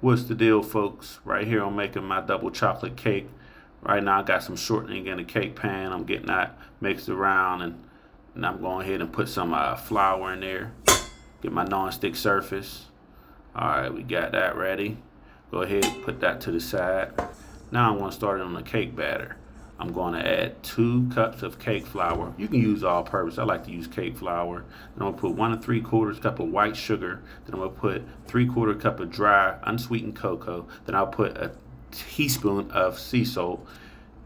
What's the deal, folks? Right here I'm making my double chocolate cake. Right now I got some shortening in the cake pan. I'm getting that mixed around, and I'm going ahead and put some flour in there. Get my non-stick surface. Alright, we got that ready. Go ahead and put that to the side. Now I'm going to start it on the cake batter. I'm going to add 2 cups of cake flour. You can use all purpose. I like to use cake flour. Then I'm going to put 1 3/4 cup of white sugar. Then I'm going to put 3/4 cup of dry unsweetened cocoa. Then I'll put a teaspoon of sea salt,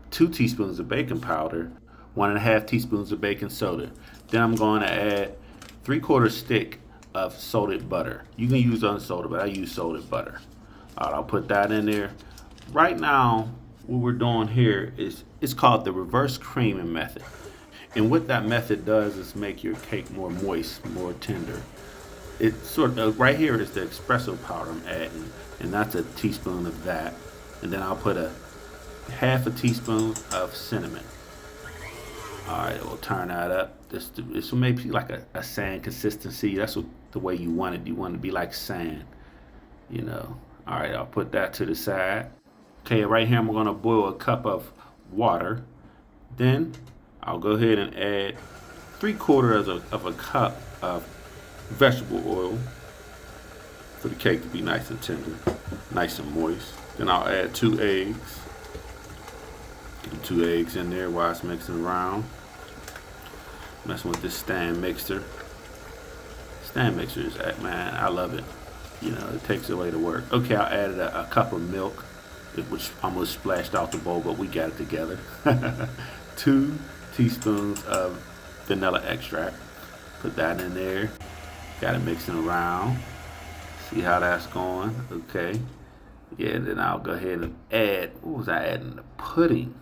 2 teaspoons of baking powder, 1.5 teaspoons of baking soda. Then I'm going to add 3/4 stick of salted butter. You can use unsalted, but I use salted butter. All right, I'll put that in there. Right now, what we're doing here is it's called the reverse creaming method. And what that method does is make your cake more moist, more tender. It sort of right here is the espresso powder I'm adding, and that's a teaspoon of that. And then I'll put a 1/2 teaspoon of cinnamon. All right, we'll turn that up. This will make like a sand consistency. That's the way you want it. You want it to be like sand, you know. All right, I'll put that to the side. Okay, right here I'm going to boil a cup of water. Then I'll go ahead and add 3/4 of a cup of vegetable oil for the cake to be nice and tender, nice and moist. Then I'll add 2 eggs. Get the 2 eggs in there while it's mixing around. Messing with this stand mixer. Stand mixer is, man, I love it. You know, it takes away the work. Okay, I added a cup of milk, which almost splashed out the bowl, but we got it together. 2 teaspoons of vanilla extract. Put that in there. Got it mixing around. See how that's going? Okay. Yeah, then I'll go ahead and add, what was I adding? The pudding.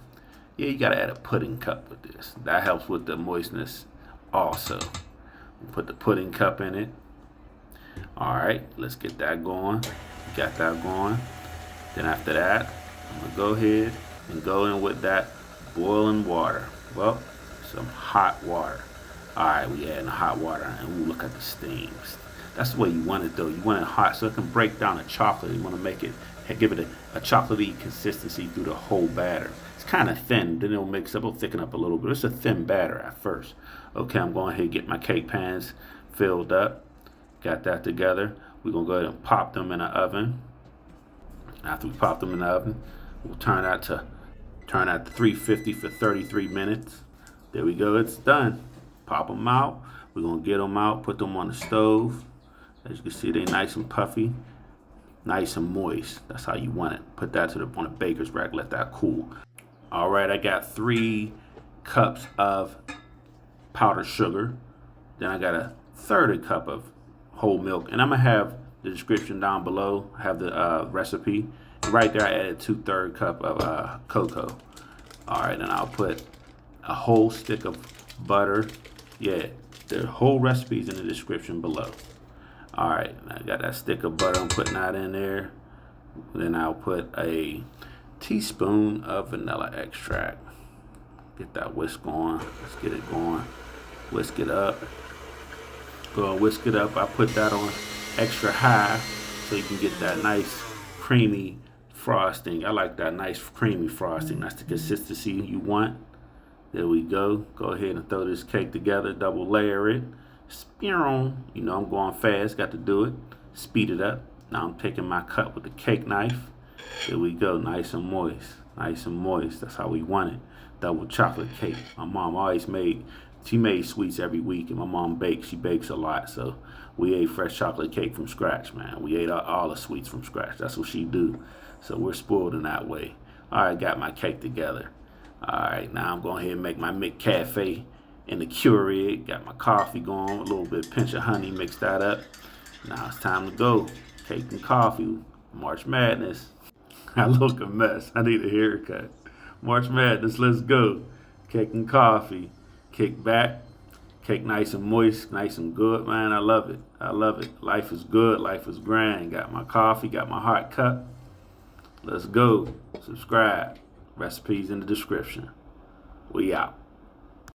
Yeah, you gotta add a pudding cup with this. That helps with the moistness also. Put the pudding cup in it. All right, let's get that going. Got that going. Then after that, I'm gonna go ahead and go in with that boiling water. Well, some hot water. All right, we adding the hot water, and ooh, look at the steams. That's the way you want it though. You want it hot so it can break down the chocolate. You want to make it, give it a chocolatey consistency through the whole batter. It's kind of thin, then it'll mix up, it'll thicken up a little bit. It's a thin batter at first. Okay, I'm going ahead and get my cake pans filled up. Got that together. We're gonna go ahead and pop them in the oven. After we pop them in the oven, we'll turn that to 350 for 33 minutes. There we go, it's done. Pop them out. We're gonna get them out, put them on the stove. As you can see, they nice and puffy, nice and moist. That's how you want it. Put that on a baker's rack, let that cool. All right, I got 3 cups of powdered sugar. Then I got a 1/3 cup of whole milk, and I'm gonna have the description down below. I have the recipe. And right there, I added 2/3 cup of cocoa. All right, and I'll put a whole stick of butter. Yeah, the whole recipe is in the description below. All right, I got that stick of butter. I'm putting that in there. Then I'll put a teaspoon of vanilla extract. Get that whisk going. Let's get it going. Whisk it up. Go and whisk it up. I put that on extra high so you can get that nice creamy frosting. I like that nice creamy frosting. That's the consistency you want. There we go. Go ahead and throw this cake together. Double layer it. You know I'm going fast. Got to do it. Speed it up. Now I'm taking my cut with the cake knife. There we go. Nice and moist. Nice and moist. That's how we want it. Double chocolate cake. My mom always made. She made sweets every week, and my mom bakes. She bakes a lot, so we ate fresh chocolate cake from scratch, man. We ate all the sweets from scratch. That's what she do. So we're spoiled in that way. All right, got my cake together. All right, now I'm going ahead and make my McCafe in the Keurig. Got my coffee going, a little bit pinch of honey, mix that up. Now it's time to go. Cake and coffee, March Madness. I look a mess. I need a haircut. March Madness, let's go. Cake and coffee. Kick back. Cake nice and moist, nice and good, man. I love it. I love it. Life is good. Life is grand. Got my coffee, got my hot cup. Let's go. Subscribe. Recipes in the description. We out.